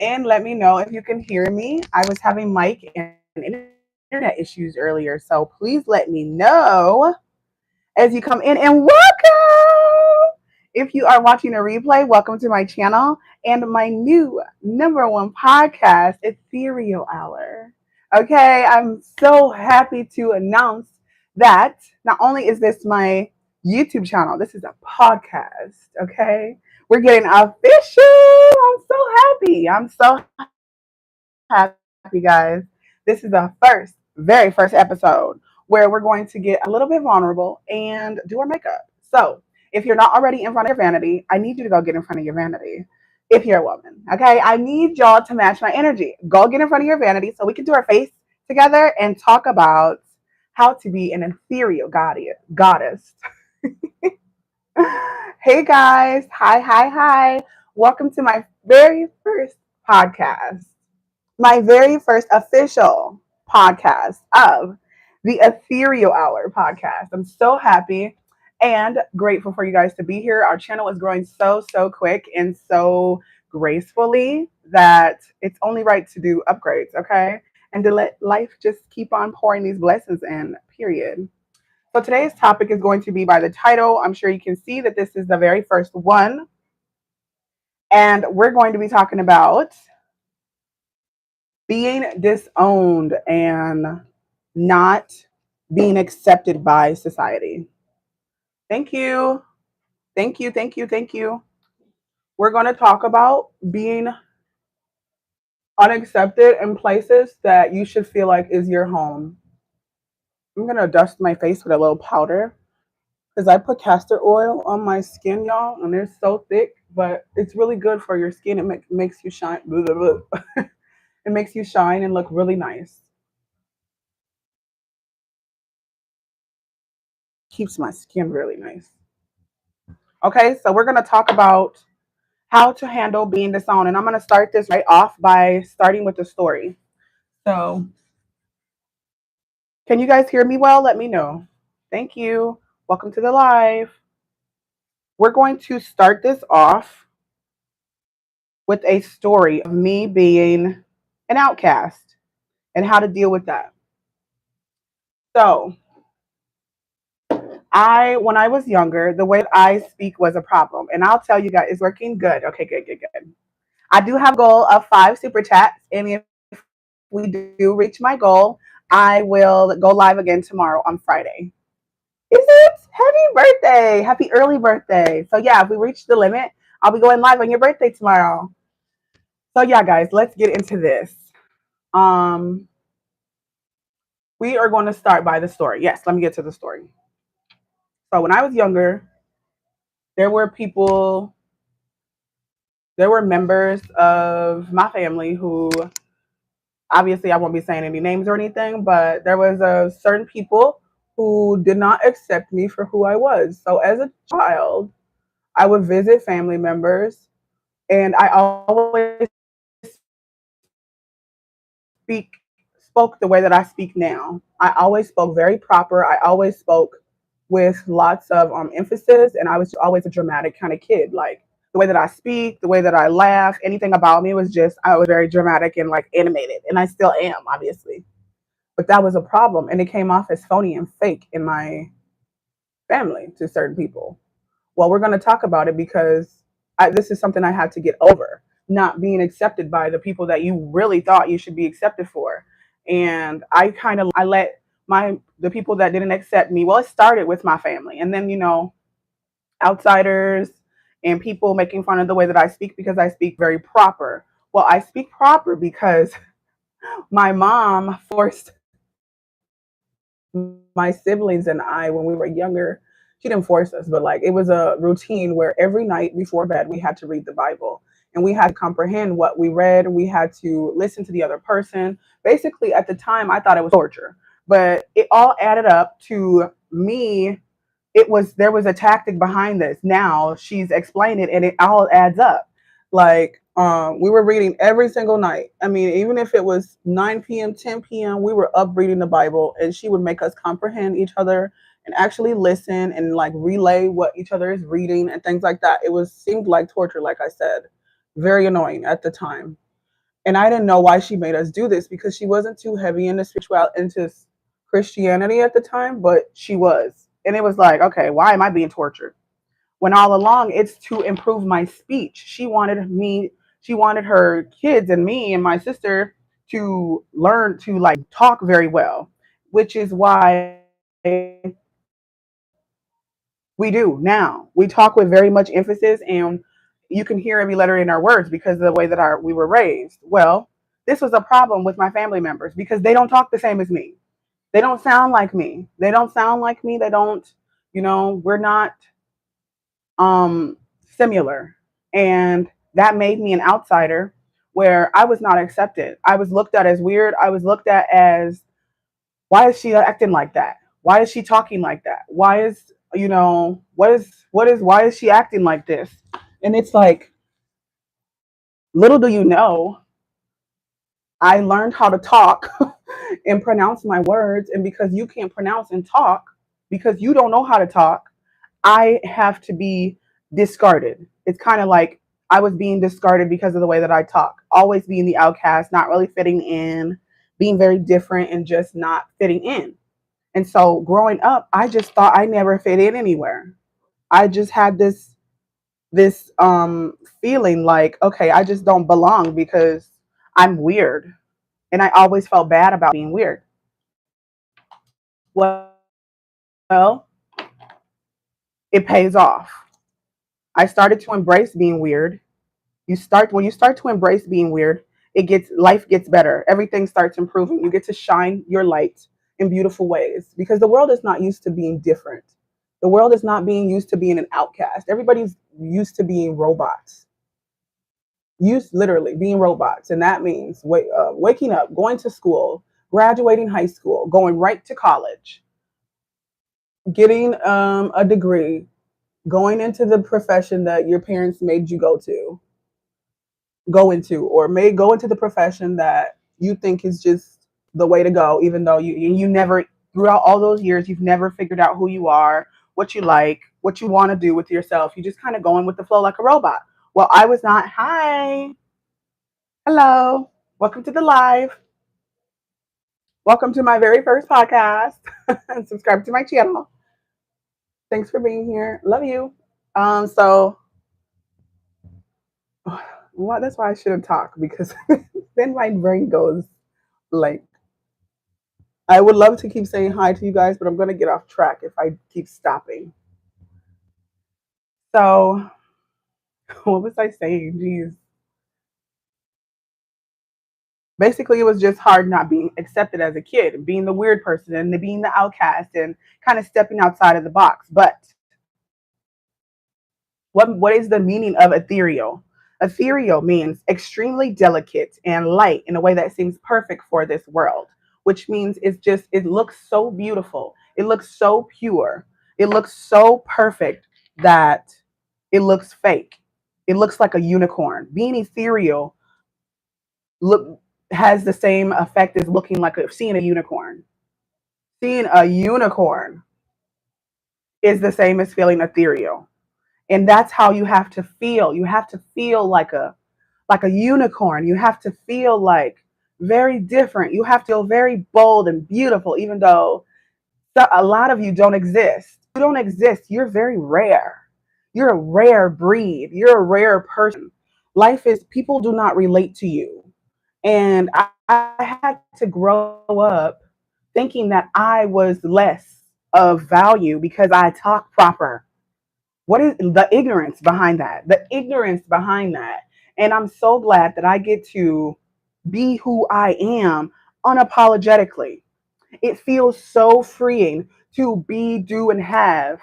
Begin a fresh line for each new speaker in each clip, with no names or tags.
and let me know if you can hear me. I was having mic and internet issues earlier, so please let me know as you come in, and welcome. If you are watching a replay, welcome to my channel and my new number one podcast, Ethereal Hour. Okay, I'm so happy to announce that not only is this my YouTube channel, this is a podcast. Okay, we're getting official. I'm so happy. I'm so happy, guys. This is the very first episode where we're going to get a little bit vulnerable and do our makeup. So, if you're not already in front of your vanity, I need you to go get in front of your vanity. If you're a woman, okay, I need y'all to match my energy. Go get in front of your vanity so we can do our face together and talk about how to be an ethereal goddess. Hey guys, hi. Welcome to my very first podcast, my very first official podcast of the Ethereal Hour podcast. I'm so happy and grateful for you guys to be here. Our channel is growing so quick and so gracefully that it's only right to do upgrades, okay? And to let life just keep on pouring these blessings in, period. So today's topic is going to be by the title. I'm sure you can see that this is the very first one. And we're going to be talking about being disowned and not being accepted by society. Thank you. Thank you. We're going to talk about being unaccepted in places that you should feel like is your home. I'm going to dust my face with a little powder because I put castor oil on my skin, y'all, and it's so thick, but it's really good for your skin. It makes you shine. It makes you shine and look really nice. Keeps my skin really nice. Okay, so we're going to talk about how to handle being disowned. And I'm going to start this right off by starting with the story. So, can you guys hear me well? Let me know. Thank you. Welcome to the live. We're going to start this off with a story of me being an outcast and how to deal with that. So, when I was younger, the way that I speak was a problem. And I'll tell you guys, it's working good. Okay, good. I do have a goal of 5 super chats. And if we do reach my goal, I will go live again tomorrow on Friday. Is it? Happy birthday. Happy early birthday. So, yeah, if we reach the limit, I'll be going live on your birthday tomorrow. So, yeah, guys, let's get into this. Um, we are going to start by the story. Yes, let me get to the story. So, when I was younger, there were people, there were members of my family who, obviously I won't be saying any names or anything, but there was a certain people who did not accept me for who I was. So as a child, I would visit family members and I always spoke the way that I speak now. I always spoke very proper. I always spoke with lots of emphasis, and I was always a dramatic kind of kid. Like the way that I speak, the way that I laugh, anything about me was just I was very dramatic and like animated, and I still am, obviously. But that was a problem, and it came off as phony and fake in my family to certain people. Well, we're going to talk about it because this is something I had to get over, not being accepted by the people that you really thought you should be accepted for. And I let the people that didn't accept me, well, it started with my family, and then outsiders and people making fun of the way that I speak because I speak very proper. Well, I speak proper because my mom forced my siblings and I, when we were younger, she didn't force us, but like it was a routine where every night before bed we had to read the Bible and we had to comprehend what we read. We had to listen to the other person. Basically, at the time, I thought it was torture, but it all added up to me. There was a tactic behind this. Now she's explained it, and it all adds up. Like we were reading every single night. I mean, even if it was 9 p.m., 10 p.m., we were up reading the Bible, and she would make us comprehend each other and actually listen and like relay what each other is reading and things like that. It was seemed like torture, like I said, very annoying at the time. And I didn't know why she made us do this because she wasn't too heavy into into Christianity at the time, but she was. And it was like, okay, why am I being tortured? When all along it's to improve my speech. She wanted her kids and me and my sister to learn to like talk very well, which is why we do now. We talk with very much emphasis, and you can hear every letter in our words because of the way that we were raised. Well, this was a problem with my family members because they don't talk the same as me. They don't sound like me. They don't sound like me. They don't, we're not um similar. And that made me an outsider where I was not accepted. I was looked at as weird. I was looked at as, why is she acting like that? Why is she talking like that? Why is, why is she acting like this? And it's like, little do you know, I learned how to talk and pronounce my words. And because you can't pronounce and talk, because you don't know how to talk, I have to be discarded. It's kind of like I was being discarded because of the way that I talk, always being the outcast, not really fitting in, being very different and just not fitting in. And so growing up, I just thought I never fit in anywhere. I just had this feeling like, okay, I just don't belong because I'm weird. And I always felt bad about being weird. Well, it pays off. I started to embrace being weird. When you start to embrace being weird, life gets better. Everything starts improving. You get to shine your light in beautiful ways because the world is not used to being different. The world is not being used to being an outcast. Everybody's used to being robots. Used literally being robots, and that means waking up, going to school, graduating high school, going right to college, getting a degree, going into the profession that your parents made you go into, or may go into the profession that you think is just the way to go, even though you never, throughout all those years, you've never figured out who you are, what you like, what you want to do with yourself. You just kind of going with the flow like a robot. Well, I was not. Hi, hello, welcome to the live. Welcome to my very first podcast. And subscribe to my channel. Thanks for being here. Love you. So well, that's why I shouldn't talk because then my brain goes like, I would love to keep saying hi to you guys, but I'm going to get off track if I keep stopping. So, what was I saying? Jeez. Basically, it was just hard not being accepted as a kid, being the weird person and being the outcast and kind of stepping outside of the box. But what is the meaning of ethereal? Ethereal means extremely delicate and light in a way that seems perfect for this world, which means it looks so beautiful. It looks so pure. It looks so perfect that it looks fake. It looks like a unicorn. Being ethereal look has the same effect as looking like seeing a unicorn. Seeing a unicorn is the same as feeling ethereal. And that's how you have to feel. You have to feel like a unicorn. You have to feel like very different. You have to feel very bold and beautiful, even though a lot of you don't exist. You don't exist. You're very rare. You're a rare breed. You're a rare person. Life is, people do not relate to you. And I had to grow up thinking that I was less of value because I talk proper. What is the ignorance behind that? The ignorance behind that. And I'm so glad that I get to be who I am unapologetically. It feels so freeing to be, do, and have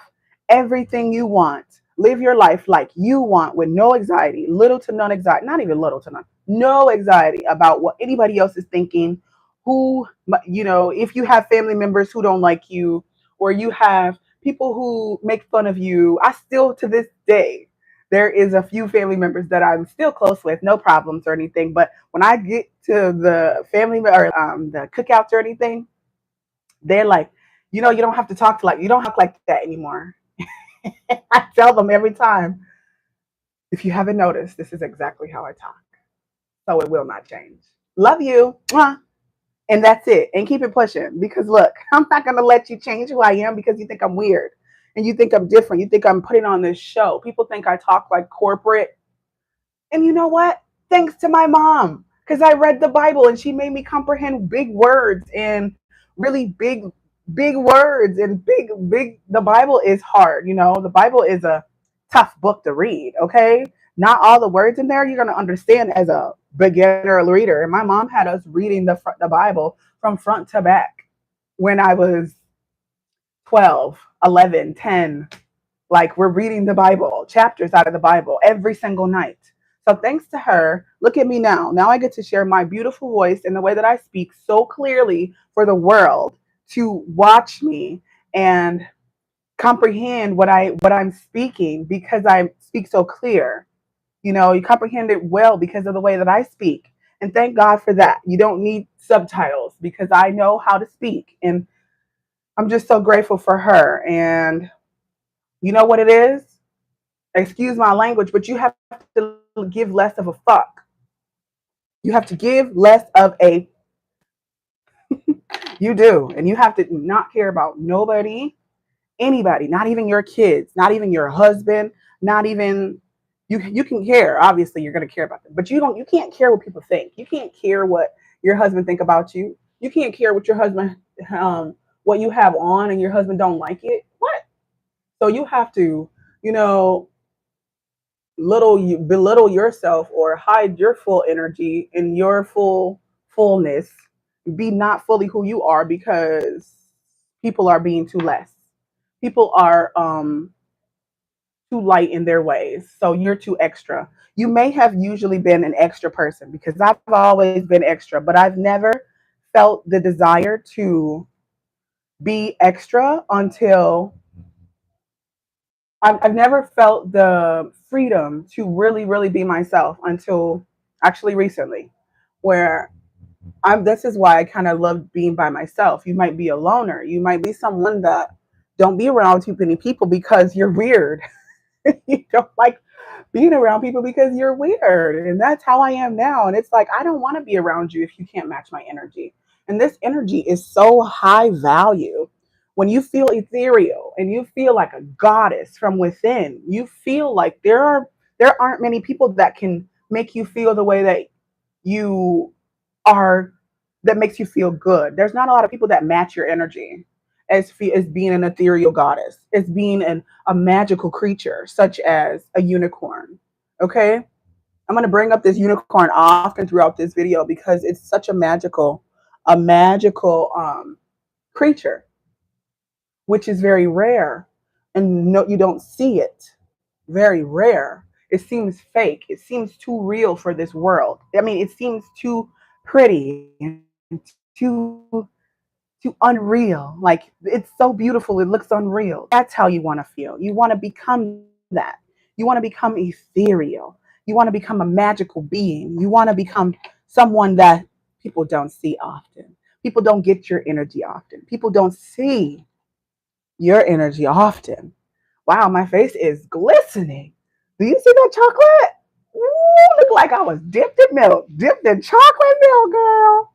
everything you want. Live your life like you want with no anxiety, little to none anxiety, not even little to none, no anxiety about what anybody else is thinking. If you have family members who don't like you, or you have people who make fun of you, I still, to this day, there is a few family members that I'm still close with, no problems or anything. But when I get to the family or the cookouts or anything, they're like, you don't have to talk to like, you don't talk like that anymore. I tell them every time, if you haven't noticed, this is exactly how I talk. So it will not change. Love you. Mwah. And that's it. And keep it pushing. Because look, I'm not going to let you change who I am because you think I'm weird and you think I'm different. You think I'm putting on this show. People think I talk like corporate. And you know what? Thanks to my mom, because I read the Bible and she made me comprehend big words and really big words and big. The Bible is hard. The Bible is a tough book to read. Okay. Not all the words in there you're going to understand as a beginner reader. And my mom had us reading the Bible from front to back when I was 12, 11, 10. Like we're reading the Bible, chapters out of the Bible every single night. So thanks to her, look at me now. Now I get to share my beautiful voice and the way that I speak so clearly for the world to watch me and comprehend what I'm speaking because I speak so clear. You comprehend it well because of the way that I speak. And thank God for that. You don't need subtitles because I know how to speak. And I'm just so grateful for her. And you know what it is? Excuse my language, but you have to give less of a fuck. You have to give less of a you do. And you have to not care about nobody, anybody, not even your kids, not even your husband, not even you can care. Obviously you're gonna care about them, but you can't care what people think. You can't care what your husband think about you. You can't care what your husband what you have on and your husband don't like it. What? So you have to, you know, belittle yourself or hide your full energy and your fullness, be not fully who you are because people are being too less, people are too light in their ways, so you're too extra. You may have usually been an extra person because I've always been extra, but I've never felt the desire to be extra until I've never felt the freedom to really be myself until actually recently, where this is why I kind of love being by myself. You might be a loner. You might be someone that don't be around too many people because you're weird. You don't like being around people because you're weird. And that's how I am now. And it's like, I don't want to be around you if you can't match my energy. And this energy is so high value. When you feel ethereal and you feel like a goddess from within, you feel like there aren't many people that can make you feel the way that you are, that makes you feel good. There's not a lot of people that match your energy as being an ethereal goddess, as being a magical creature such as a unicorn. Okay, I'm going to bring up this unicorn often throughout this video because it's such a magical creature, which is very rare, and no, you don't see it. Very rare. It seems fake. It seems too real for this world. I mean, it seems too pretty and too unreal. Like it's so beautiful, it looks unreal. That's how you want to feel. You want to become that. You want to become ethereal. You want to become a magical being. You want to become someone that people don't see often. People don't get your energy often. People don't see your energy often. Wow, my face is glistening. Do you see that chocolate? Ooh, look like I was dipped in milk, dipped in chocolate milk, girl,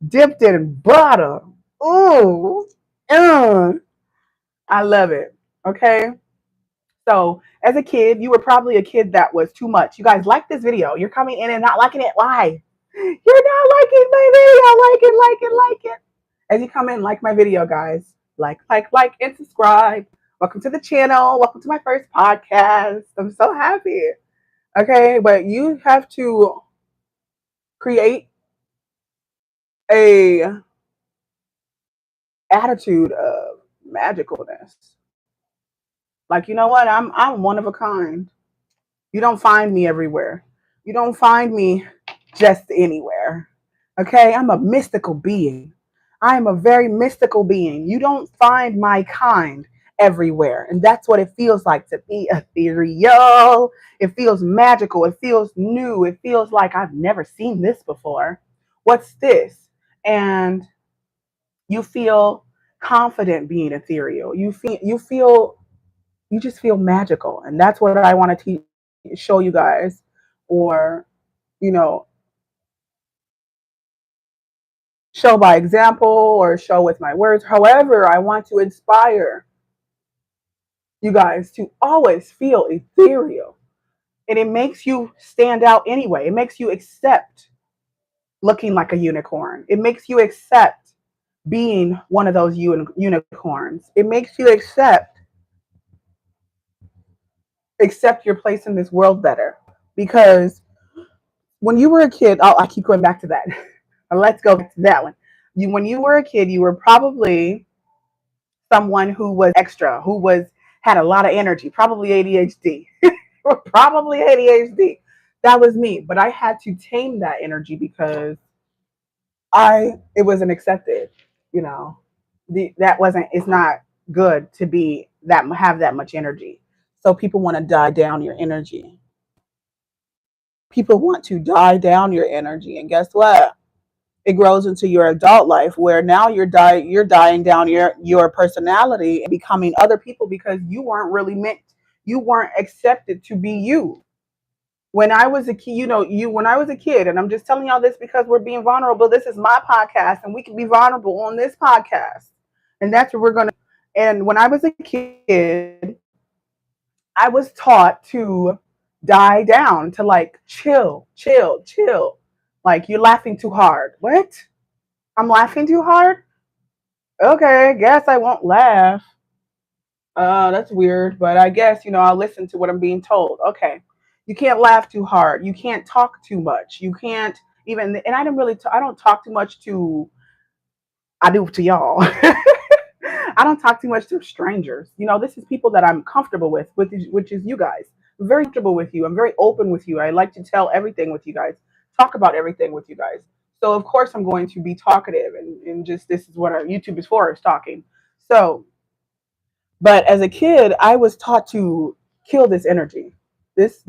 dipped in butter. Ooh, uh, I love it. Okay. So, as a kid, you were probably a kid that was too much. You guys like this video. You're coming in and not liking it. Why? You're not liking my video. Like it. As you come in, like my video, guys. Like, and subscribe. Welcome to the channel. Welcome to my first podcast. I'm so happy. Okay, but you have to create a attitude of magicalness. Like, you know what? I'm one of a kind. You don't find me everywhere. You don't find me just anywhere. Okay? I'm a mystical being. I am a very mystical being. You don't find my kind everywhere. And that's what it feels like to be ethereal. It feels magical. It feels new. It feels like I've never seen this before. What's this? And you feel confident being ethereal. You just feel magical. And that's what I want to show you guys, or you know show by example or show with my words. However, I want to inspire you guys to always feel ethereal. And it makes you stand out anyway. It makes you accept looking like a unicorn. It makes you accept being one of those unicorns. It makes you accept your place in this world better. Because when you were a kid, oh, I keep going back to that. Let's go back to that one. When you were a kid, you were probably someone who was extra, who was had a lot of energy, probably ADHD, probably ADHD. That was me, but I had to tame that energy because it wasn't accepted. You know, that wasn't. It's not good to be that have that much energy. So people want to die down your energy. People want to die down your energy, and guess what? It grows into your adult life where now you're dying down your personality and becoming other people because you weren't accepted to be you. When I was a kid, when I was a kid, and I'm just telling y'all this because we're being vulnerable. This is my podcast and we can be vulnerable on this podcast. And that's what we're going to. And when I was a kid, I was taught to die down, to like chill, chill, chill. Like you're laughing too hard. What? I'm laughing too hard? Okay, guess I won't laugh. That's weird, but I guess, I'll listen to what I'm being told. Okay. You can't laugh too hard. You can't talk too much. You can't even, and I I don't talk too much I do to y'all. I don't talk too much to strangers. This is people that I'm comfortable with, which is you guys. I'm very comfortable with you. I'm very open with you. I like to tell everything with you guys, talk about everything with you guys. So of course I'm going to be talkative and just this is what our YouTube is for, is talking. So, but as a kid, I was taught to kill this energy. This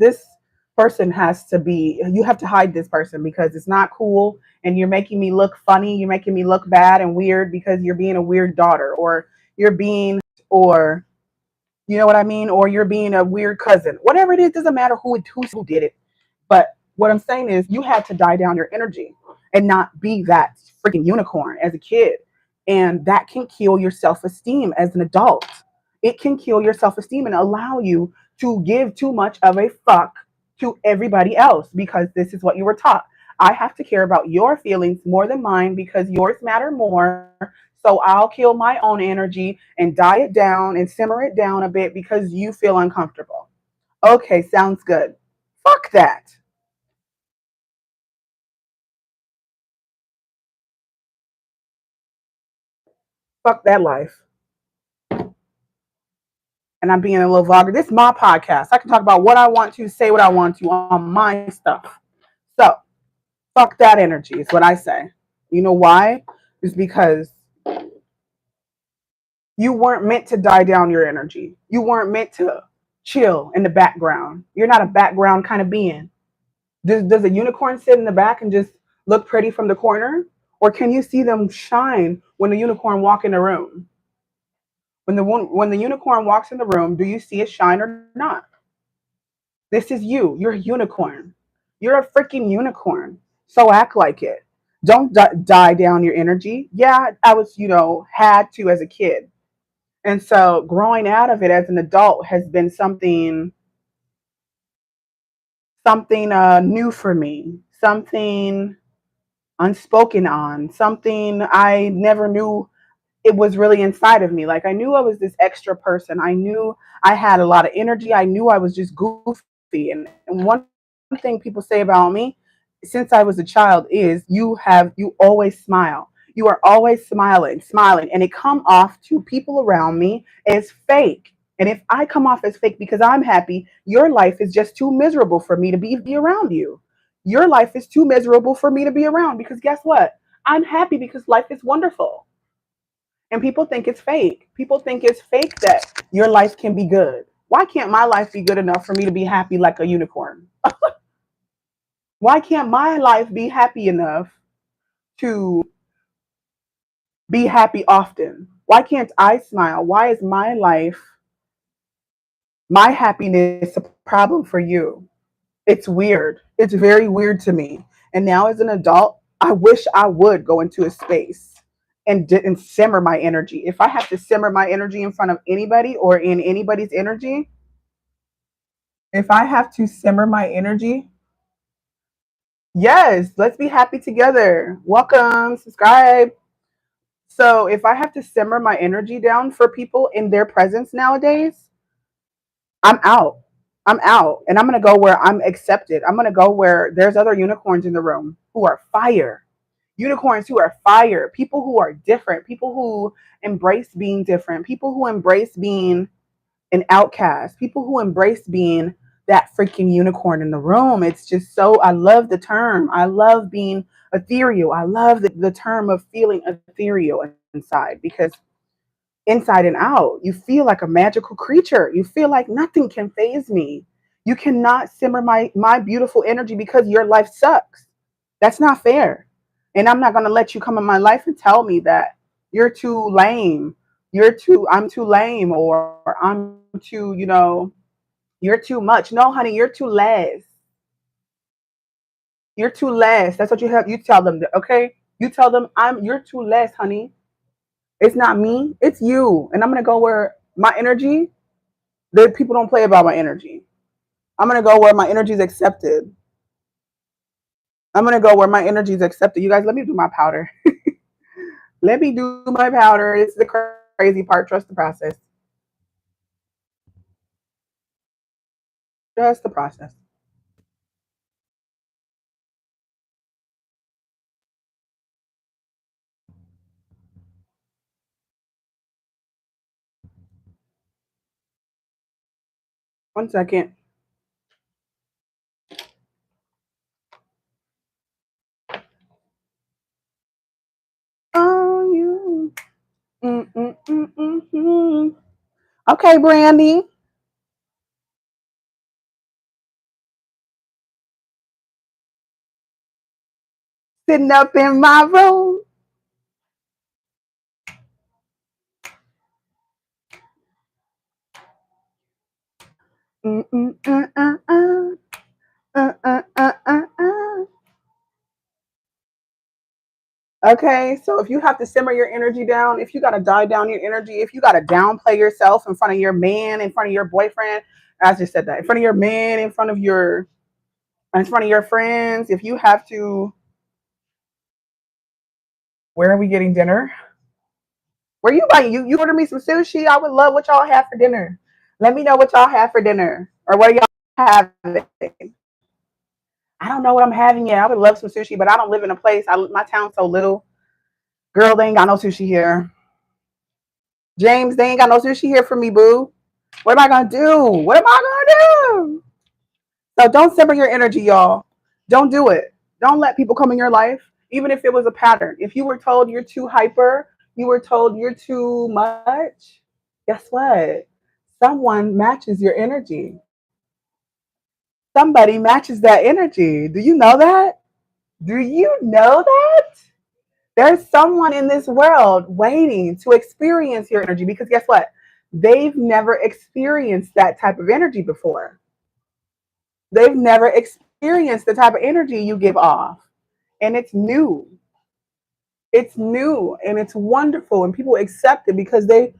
person has to be. You have to hide this person because it's not cool, and you're making me look funny. You're making me look bad and weird because you're being a weird daughter, or you're being, or you know what I mean, or you're being a weird cousin. Whatever it is, doesn't matter who did it. But what I'm saying is, you had to die down your energy and not be that freaking unicorn as a kid, and that can kill your self esteem as an adult. It can kill your self esteem and allow you to give too much of a fuck to everybody else because this is what you were taught. I have to care about your feelings more than mine because yours matter more. So I'll kill my own energy and die it down and simmer it down a bit because you feel uncomfortable. Okay, sounds good. Fuck that. Fuck that life. And I'm being a little vulgar. This is my podcast. I can talk about what I want to, say what I want to on my stuff. So, fuck that energy is what I say. You know why? It's because you weren't meant to die down your energy. You weren't meant to chill in the background. You're not a background kind of being. Does a unicorn sit in the back and just look pretty from the corner? Or can you see them shine when the unicorn walk in the room? When the unicorn walks in the room, do you see it shine or not? This is you. You're a unicorn. You're a freaking unicorn. So act like it. Don't die down your energy. Yeah, I was, had to as a kid. And so growing out of it as an adult has been something new for me, something unspoken on, something I never knew it was really inside of me. Like I knew I was this extra person. I knew I had a lot of energy. I knew I was just goofy. And one thing people say about me since I was a child is you always smile. You are always smiling, smiling, and it come off to people around me as fake. And if I come off as fake because I'm happy, your life is just too miserable for me to be around you. Your life is too miserable for me to be around because guess what? I'm happy because life is wonderful. And people think it's fake. People think it's fake that your life can be good. Why can't my life be good enough for me to be happy like a unicorn? Why can't my life be happy enough to be happy often? Why can't I smile? Why is my happiness a problem for you? It's weird. It's very weird to me. And now as an adult, I wish I would go into a space and simmer my energy. If I have to simmer my energy in front of anybody or in anybody's energy, if I have to simmer my energy, yes, let's be happy together. Welcome, subscribe. So if I have to simmer my energy down for people in their presence nowadays, I'm out. I'm out. And I'm going to go where I'm accepted. I'm going to go where there's other unicorns in the room who are fire. Unicorns who are fire. People who are different. People who embrace being different. People who embrace being an outcast. People who embrace being that freaking unicorn in the room. It's just so, I love the term. I love being ethereal. I love the term of feeling ethereal inside because inside and out. You feel like a magical creature. You feel like nothing can phase me. You cannot simmer my beautiful energy because your life sucks. That's not fair. And I'm not going to let you come in my life and tell me that you're too lame. I'm too lame or I'm too, you're too much. No, honey, you're too less. You're too less. That's what you have. You tell them that, okay? You tell them you're too less, honey. It's not me. It's you. And I'm going to go where my energy, the people don't play about my energy. I'm going to go where my energy is accepted. I'm going to go where my energy is accepted. You guys, let me do my powder. Let me do my powder. It's the crazy part. Trust the process. Trust the process. One second. Oh, you. Mm. Okay, Brandy. Sitting up in my room. Mm, Okay, so if you have to simmer your energy down, if you got to die down your energy, if you got to downplay yourself in front of your man, in front of your boyfriend, I just said that, in front of your man, in front of your friends, if you have to, where are we getting dinner? Where you buying? You order me some sushi. I would love what y'all have for dinner. Let me know what y'all have for dinner or what y'all having. I don't know what I'm having yet. I would love some sushi, but I don't live in a place. My town's so little. Girl, they ain't got no sushi here. James, they ain't got no sushi here for me, boo. What am I gonna do? What am I gonna do? So don't simmer your energy, y'all. Don't do it. Don't let people come in your life, even if it was a pattern. If you were told you're too hyper, you were told you're too much, guess what? Someone matches your energy. Somebody matches that energy. Do you know that? Do you know that? There's someone in this world waiting to experience your energy because guess what? They've never experienced that type of energy before. They've never experienced the type of energy you give off. And it's new. It's new and it's wonderful and people accept it because they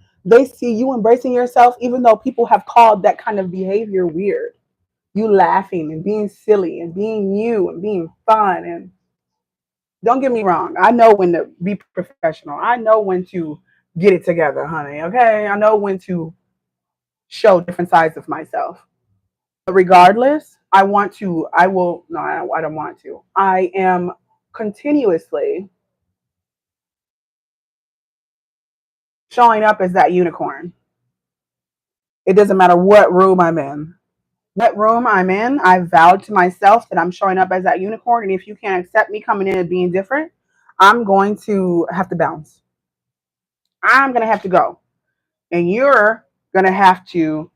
see you embracing yourself even though people have called that kind of behavior weird. You laughing and being silly and being you and being fun and don't get me wrong. I know when to be professional. I know when to get it together, honey. Okay. I know when to show different sides of myself. But regardless, I don't want to. I am continuously showing up as that unicorn. It doesn't matter what room I'm in. What room I'm in, I vowed to myself that I'm showing up as that unicorn. And if you can't accept me coming in and being different, I'm going to have to bounce. I'm going to have to go. And you're going to have to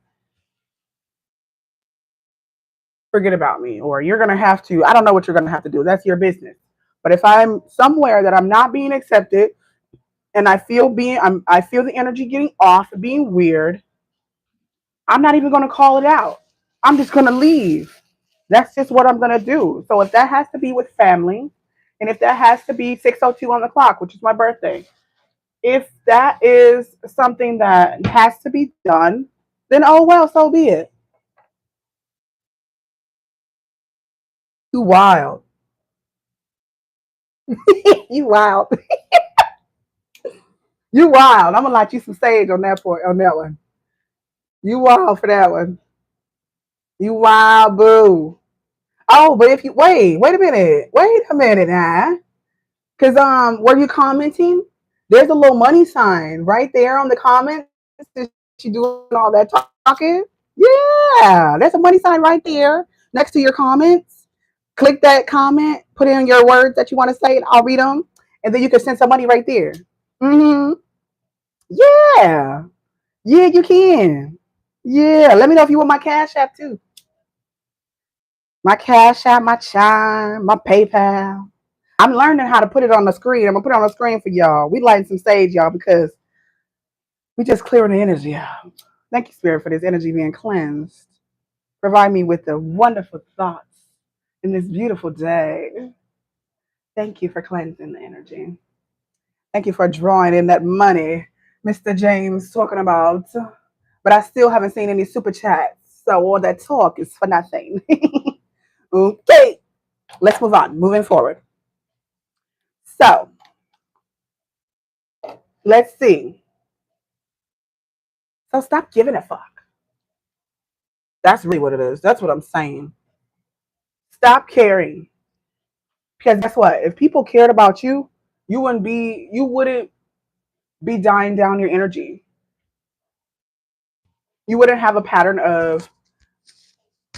forget about me. Or you're going to have to, I don't know what you're going to have to do. That's your business. But if I'm somewhere that I'm not being accepted and I feel the energy getting off, being weird, I'm not even going to call it out. I'm just going to leave. That's just what I'm going to do. So if that has to be with family, And if that has to be 6:02 on the clock, which is my birthday, if that is something that has to be done, then oh well, so be it. You wild. You wild. You wild. I'm gonna light you some sage on that one. You wild for that one. You wild boo. Oh, but if you wait a minute now. Cause were you commenting? There's a little money sign right there on the comments. Is she doing all that talking? Yeah, there's a money sign right there next to your comments. Click that comment, put in your words that you want to say, and I'll read them, and then you can send some money right there. Mm-hmm. Yeah, yeah, you can. Yeah, let me know if you want my Cash App too. My Cash App, my Chime, my PayPal. I'm learning how to put it on the screen. I'm gonna put it on the screen for y'all. We lighting some sage, y'all, because we just clearing the energy out. Thank you, Spirit, for this energy being cleansed. Provide me with the wonderful thoughts in this beautiful day. Thank you for cleansing the energy. Thank you for drawing in that money, Mr. James talking about. But I still haven't seen any super chats. So all that talk is for nothing. Okay, let's move on. Moving forward. So let's see. So stop giving a fuck. That's really what it is. That's what I'm saying. Stop caring. Because guess what? If people cared about you, you wouldn't be dying down your energy. You wouldn't have a pattern of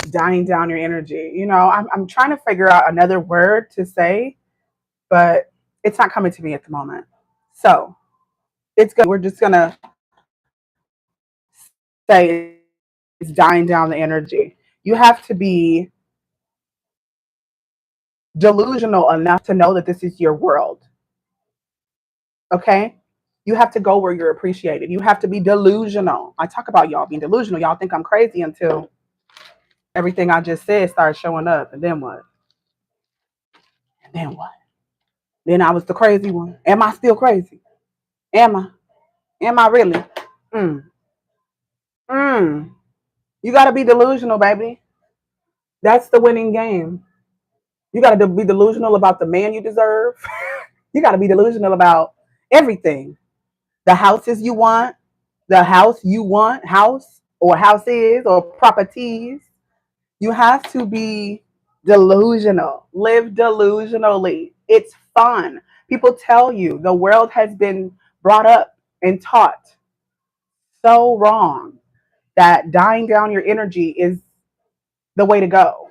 dying down your energy. I'm trying to figure out another word to say, but it's not coming to me at the moment. So we're just gonna say it's dying down the energy. You have to be delusional enough to know that this is your world. Okay? You have to go where you're appreciated. You have to be delusional. I talk about y'all being delusional. Y'all think I'm crazy until everything I just said starts showing up. And then what? And then what? Then I was the crazy one. Am I still crazy? Am I? Am I really? Mm. Mm. You got to be delusional, baby. That's the winning game. You got to be delusional about the man you deserve. You got to be delusional about everything. The houses you want, the house you want, house or houses or properties. You have to be delusional. Live delusionally. It's fun. People tell you the world has been brought up and taught so wrong that dying down your energy is the way to go.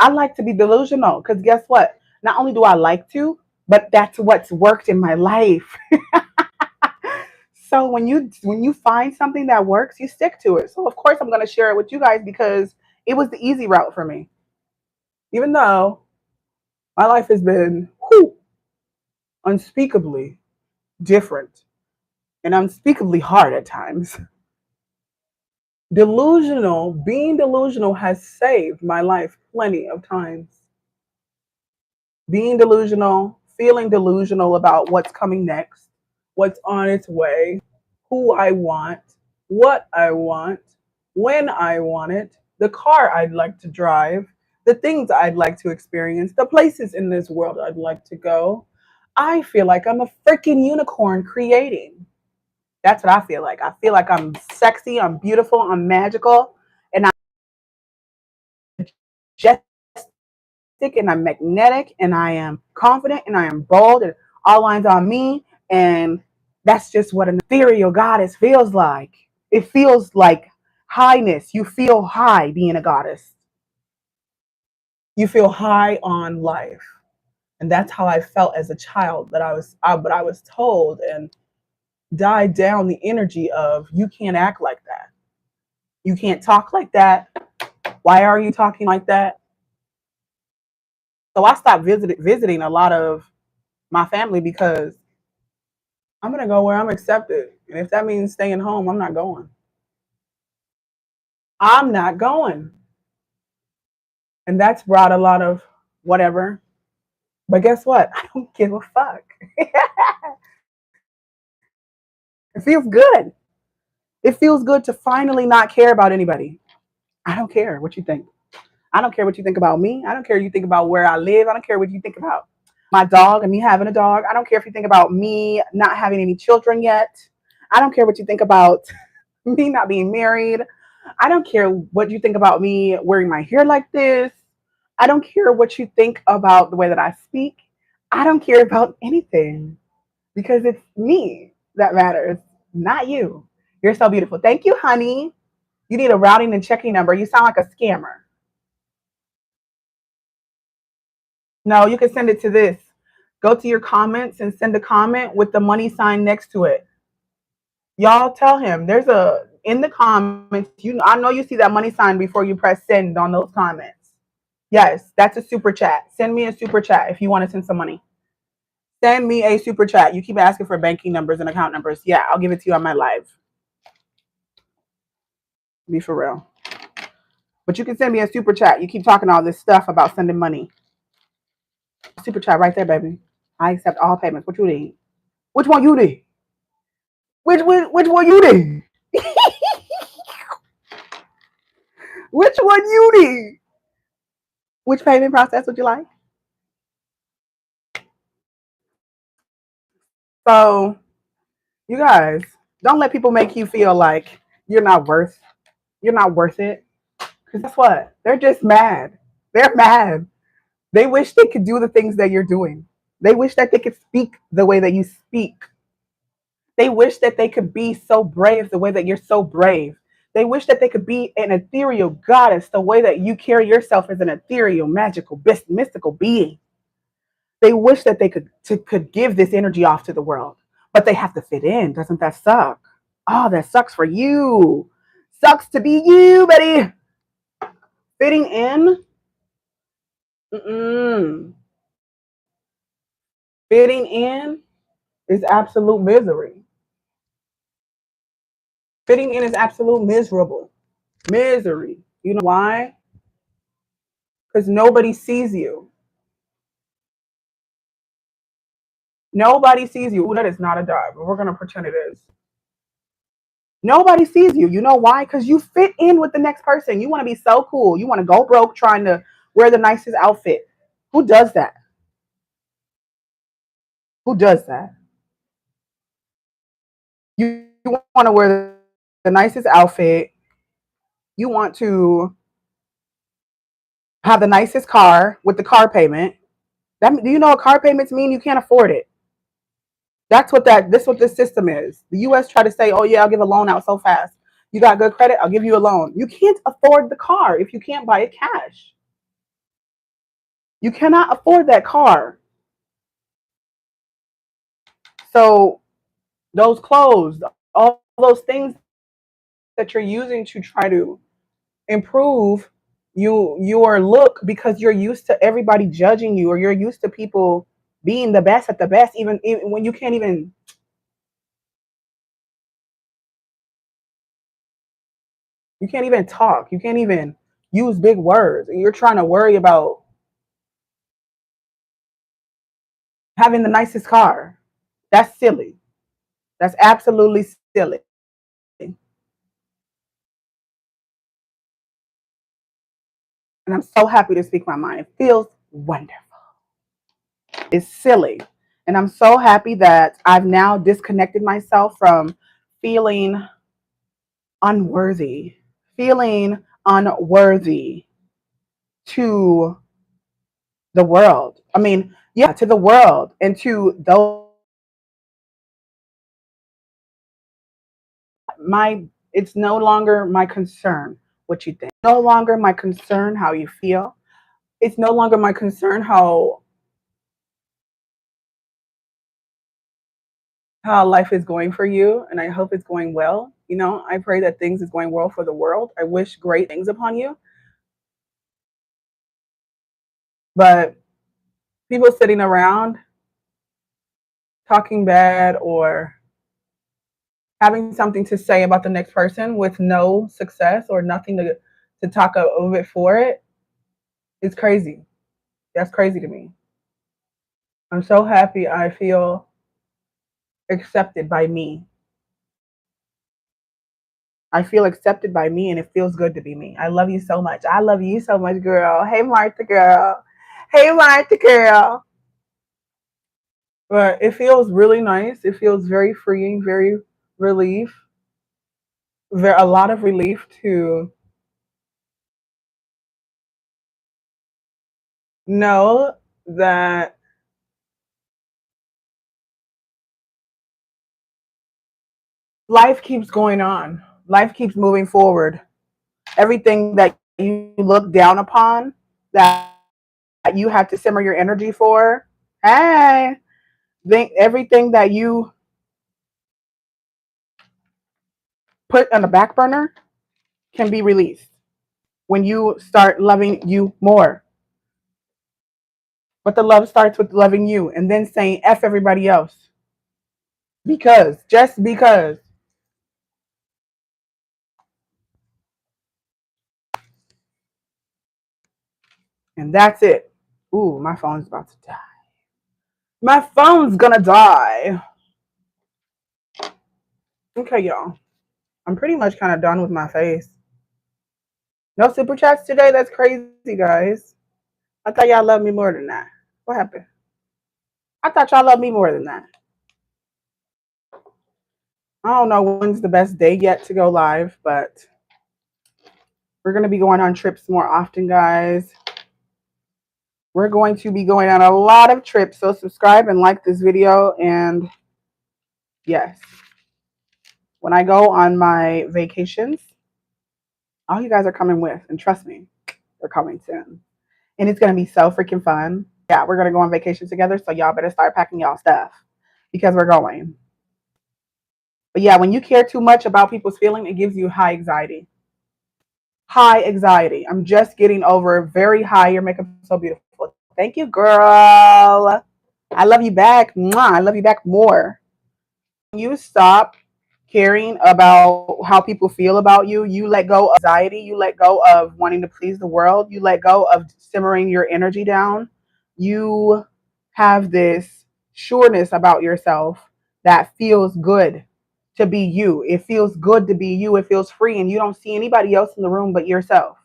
I like to be delusional because guess what? Not only do I like to, but that's what's worked in my life. So when you find something that works, you stick to it. So of course I'm going to share it with you guys because it was the easy route for me. Even though my life has been unspeakably different and unspeakably hard at times. Being delusional has saved my life plenty of times. Being delusional, feeling delusional about what's coming next, what's on its way, who I want, what I want, when I want it, the car I'd like to drive, the things I'd like to experience, the places in this world I'd like to go. I feel like I'm a freaking unicorn creating. That's what I feel like. I feel like I'm sexy, I'm beautiful, I'm magical, and I'm majestic, and I'm magnetic, and I am confident, and I am bold, and all lines on me. And that's just what an ethereal goddess feels like. It feels like highness. You feel high being a goddess. You feel high on life. And that's how I felt as a child. But I was told and died down the energy of you can't act like that. You can't talk like that. Why are you talking like that? So I stopped visiting a lot of my family because I'm gonna go where I'm accepted. And if that means staying home, I'm not going. I'm not going. And that's brought a lot of whatever. But guess what? I don't give a fuck. It feels good. It feels good to finally not care about anybody. I don't care what you think. I don't care what you think about me. I don't care what you think about where I live. I don't care what you think about my dog and me having a dog. I don't care if you think about me not having any children yet. I don't care what you think about me not being married. I don't care what you think about me wearing my hair like this. I don't care what you think about the way that I speak. I don't care about anything because it's me that matters, not you. You're so beautiful. Thank you, honey. You need a routing and checking number. You sound like a scammer. No, you can send it to this. Go to your comments and send a comment with the money sign next to it. Y'all tell him there's a in the comments. I know you see that money sign before you press send on those comments. Yes, that's a super chat. Send me a super chat if you want to send some money. Send me a super chat. You keep asking for banking numbers and account numbers. Yeah, I'll give it to you on my live. Be for real. But you can send me a super chat. You keep talking all this stuff about sending money. Super chat right there, baby. I accept all payments. What you need? Which one you need? Which one you need? Which one you need? Which payment process would you like? So, you guys, don't let people make you feel like you're not worth it. Because guess what? They're just mad. They're mad. They wish they could do the things that you're doing. They wish that they could speak the way that you speak. They wish that they could be so brave the way that you're so brave. They wish that they could be an ethereal goddess the way that you carry yourself as an ethereal, magical, mystical being. They wish that they could give this energy off to the world, but they have to fit in. Doesn't that suck? Oh, that sucks for you. Sucks to be you, buddy. Fitting in. Mm-mm. Fitting in is absolute misery. Fitting in is absolute miserable. Misery. You know why? Because nobody sees you. Nobody sees you. Ooh, that is not a dog, but we're going to pretend it is. Nobody sees you. You know why? Because you fit in with the next person. You want to be so cool. You want to go broke trying to wear the nicest outfit. Who does that? Who does that? You want to wear the nicest outfit. You want to have the nicest car with the car payment. Do you know what car payments mean? You can't afford it. That's what this system is. The US try to say, oh yeah, I'll give a loan out so fast. You got good credit, I'll give you a loan. You can't afford the car if you can't buy it cash. You cannot afford that car. So those clothes, all those things that you're using to try to improve your look because you're used to everybody judging you or you're used to people being the best at the best even when you can't even talk. You can't even use big words. And you're trying to worry about having the nicest car. That's silly. That's absolutely silly. And I'm so happy to speak my mind. It feels wonderful. It's silly. And I'm so happy that I've now disconnected myself from feeling unworthy, feeling unworthy to the world. I mean, yeah, to the world and to those my it's no longer my concern what you think. No longer my concern how you feel. It's no longer my concern how life is going for you, and I hope it's going well. You know, I pray that things is going well for the world. I wish great things upon you. But people sitting around talking bad or having something to say about the next person with no success or nothing to talk of it for it is crazy. That's crazy to me. I'm so happy I feel accepted by me. I feel accepted by me and it feels good to be me. I love you so much. I love you so much, girl. Hey, Martha, girl. Hey, Martha, girl. But it feels really nice. It feels very freeing, very relief, a lot of relief to know that life keeps going on. Life keeps moving forward. Everything that you look down upon, that you have to simmer your energy for, hey, everything that you put on the back burner can be released when you start loving you more. But the love starts with loving you and then saying F everybody else. Because, just because. And that's it. Ooh, my phone's about to die. My phone's gonna die. Okay, y'all. I'm pretty much kind of done with my face. No super chats today? That's crazy, guys. I thought y'all loved me more than that. What happened? I thought y'all loved me more than that. I don't know when's the best day yet to go live, but we're going to be going on trips more often, guys. We're going to be going on a lot of trips, so subscribe and like this video. And yes, when I go on my vacations, all you guys are coming with, and trust me, they're coming soon. And it's going to be so freaking fun. Yeah, we're going to go on vacation together, so y'all better start packing y'all stuff because we're going. But yeah, when you care too much about people's feeling, it gives you high anxiety. High anxiety. I'm just getting over very high. Your makeup is so beautiful. Thank you, girl. I love you back. Mwah. I love you back more. You stop caring about how people feel about you. You let go of anxiety. You let go of wanting to please the world. You let go of simmering your energy down. You have this sureness about yourself that feels good to be you. It feels good to be you. It feels free, and you don't see anybody else in the room but yourself.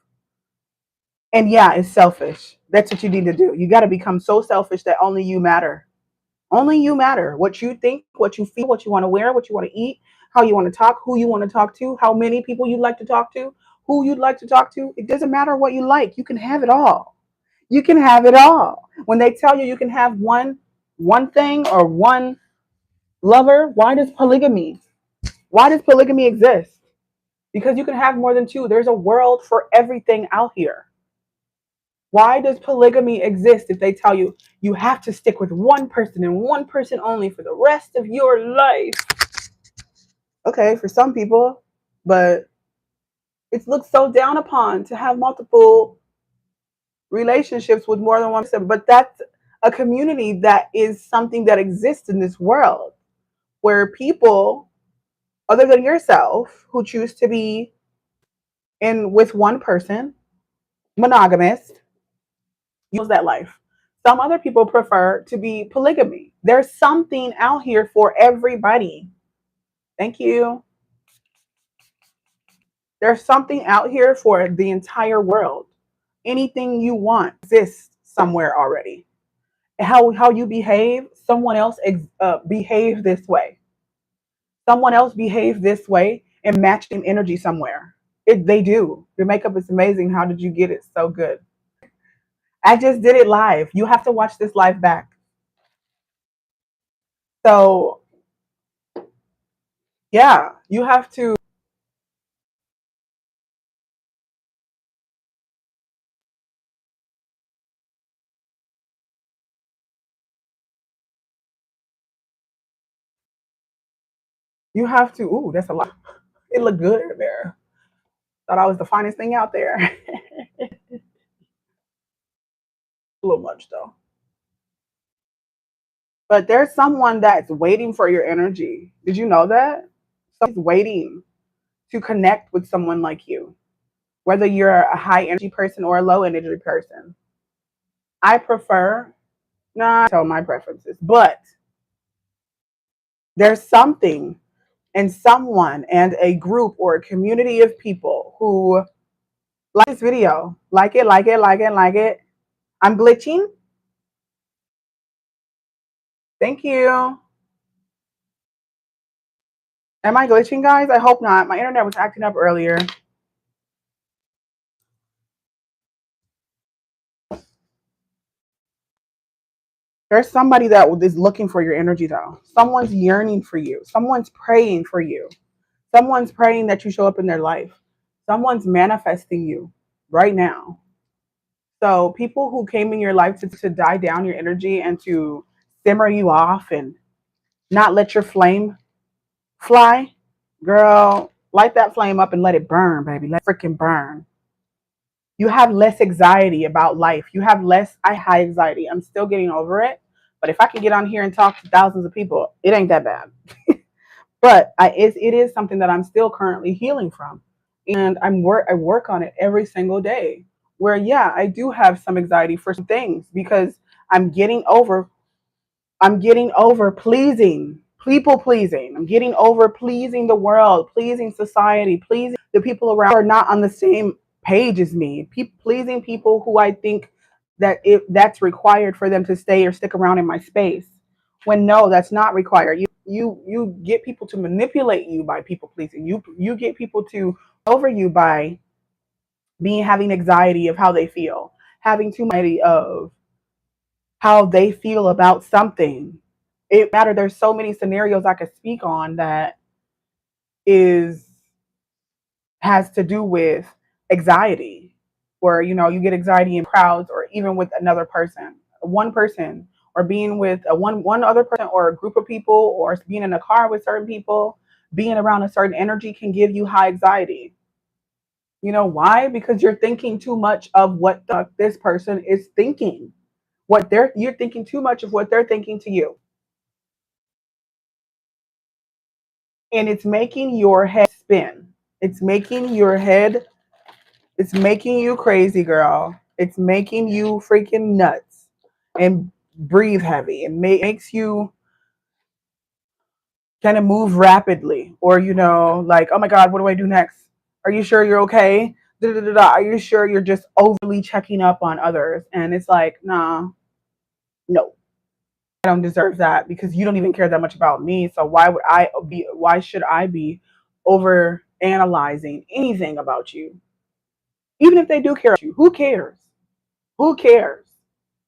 And yeah, it's selfish. That's what you need to do. You got to become so selfish that only you matter. Only you matter. What you think, what you feel, what you want to wear, what you want to eat, how you want to talk, who you want to talk to, how many people you'd like to talk to, who you'd like to talk to. It doesn't matter what you like. You can have it all. You can have it all. When they tell you you can have one thing or one lover, why does polygamy exist? Because you can have more than two. There's a world for everything out here. Why does polygamy exist if they tell you you have to stick with one person and one person only for the rest of your life? Okay, for some people, but it's looked so down upon to have multiple relationships with more than one person. But that's a community that is something that exists in this world where people, other than yourself, who choose to be in with one person, monogamous, use that life. Some other people prefer to be polygamy. There's something out here for everybody. Thank you. There's something out here for the entire world. Anything you want exists somewhere already. How you behave, someone else behave this way. Someone else behave this way and match them energy somewhere. They do. Your makeup is amazing. How did you get it so good? I just did it live. You have to watch this live back. So yeah, you have to. Ooh, that's a lot. It looked good in there. Thought I was the finest thing out there. A little much though. But there's someone that's waiting for your energy. Did you know that? Someone's waiting to connect with someone like you, whether you're a high energy person or a low energy person. I prefer Nah, I tell my preferences, but there's something and someone and a group or a community of people who like this video. Like it, like it, like it, like it. I'm glitching. Thank you. Am I glitching, guys? I hope not. My internet was acting up earlier. There's somebody that is looking for your energy, though. Someone's yearning for you. Someone's praying for you. Someone's praying that you show up in their life. Someone's manifesting you right now. So people who came in your life to die down your energy and to simmer you off and not let your flame fly, girl, light that flame up and let it burn, baby. Let it freaking burn. You have less anxiety about life. You have less, I high anxiety. I'm still getting over it. But if I can get on here and talk to thousands of people, it ain't that bad. But it is something that I'm still currently healing from. And I work on it every single day. Where, yeah, I do have some anxiety for some things because I'm getting over pleasing, people pleasing. I'm getting over pleasing the world, pleasing society, pleasing the people around who are not on the same page as me. Pleasing people who I think that if that's required for them to stay or stick around in my space. When no, that's not required. You get people to manipulate you by people pleasing. You get people to over you by being having anxiety of how they feel, having too much of how they feel about something. It matter. There's so many scenarios I could speak on that is has to do with anxiety, where you get anxiety in crowds or even with another person, one person, or being with one other person or a group of people, or being in a car with certain people, being around a certain energy can give you high anxiety. You know why? Because you're thinking too much of what this person is thinking. You're thinking too much of what they're thinking to you. And it's making your head spin. It's making your head, it's making you crazy, girl. It's making you freaking nuts and breathe heavy. It makes you kind of move rapidly, or, like, oh my God, what do I do next? Are you sure you're okay? Da, da, da, da. Are you sure you're just overly checking up on others? And it's like, nah, no, I don't deserve that because you don't even care that much about me. So why should I be over analyzing anything about you? Even if they do care about you, who cares? Who cares?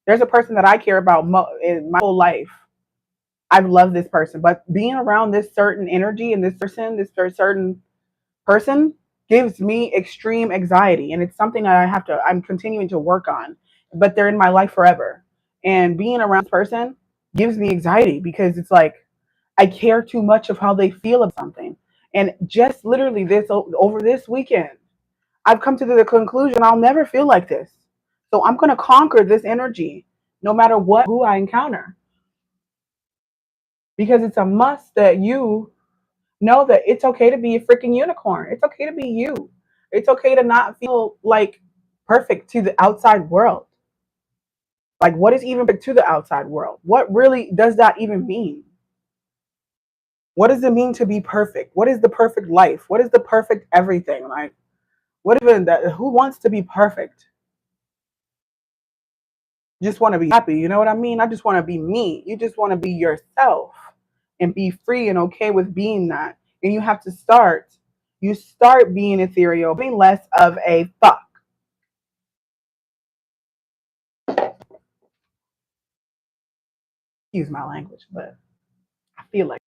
There's a person that I care about in my whole life. I've loved this person, but being around this certain energy and this certain person gives me extreme anxiety. And it's something that I'm continuing to work on, but they're in my life forever. And being around this person gives me anxiety because it's like, I care too much of how they feel about something. And just literally over this weekend, I've come to the conclusion I'll never feel like this. So I'm going to conquer this energy no matter who I encounter, because it's a must that you know that it's okay to be a freaking unicorn. It's okay to be you. It's okay to not feel like perfect to the outside world. Like, what is even to the outside world? What really does that even mean? What does it mean to be perfect? What is the perfect life? What is the perfect everything? Like, what even that? Who wants to be perfect? Just want to be happy. You know what I mean? I just want to be me. You just want to be yourself and be free and okay with being that. And you have to start being ethereal, being less of a thought. Excuse my language, but I feel like